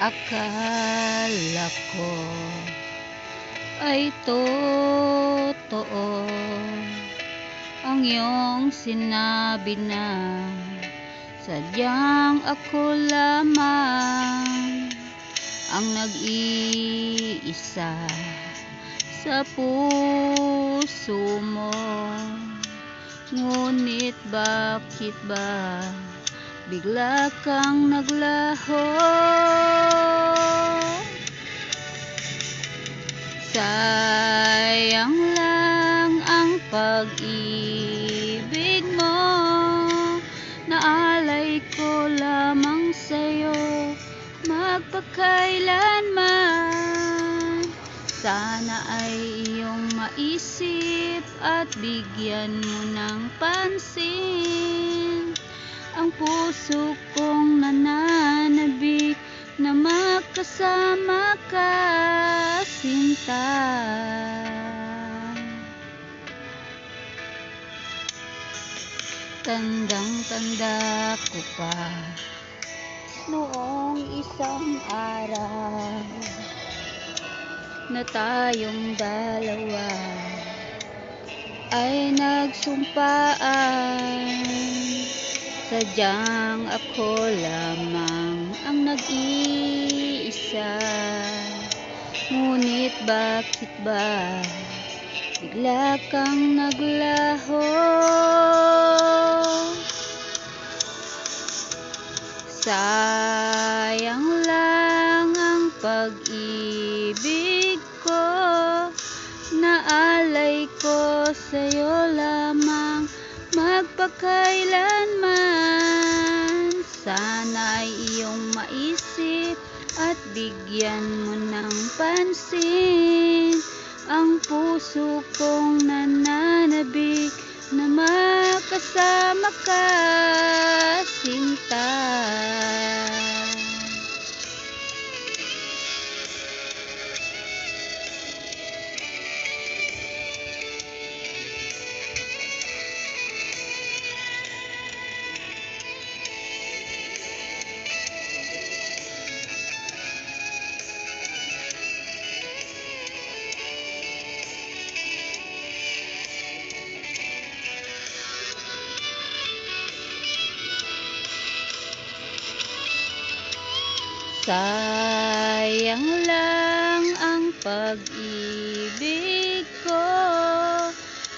Akala ko ay totoo ang iyong sinabi na sadyang ako lamang ang nag-iisa sa puso mo. Ngunit bakit ba bigla kang naglaho? Sayang lang ang pag-ibig mo, naalay ko lamang sa'yo magpakailanman. Sana ay iyong maisip at bigyan mo ng pansin ang puso kong nananabik na makasama ka, sinta. Tandang-tanda ko pa noong isang araw na tayong dalawa ay nagsumpaan. Sadyang ako lamang ang nag-iisa. Ngunit bakit ba bigla kang naglaho? Sayang lang ang pag-ibig ko, naalay ko sa'yo lamang magpakailanman. Sana ay iyong maisip at bigyan mo ng pansin ang puso kong nananabik na makasama ka, sinta. Sayang lang ang pag-ibig ko,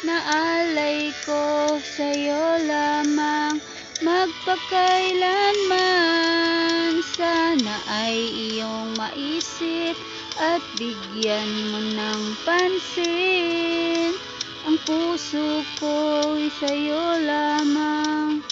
naalay ko sa'yo lamang magpakailanman. Sana ay iyong maisip at bigyan mo ng pansin ang puso ko'y sa'yo lamang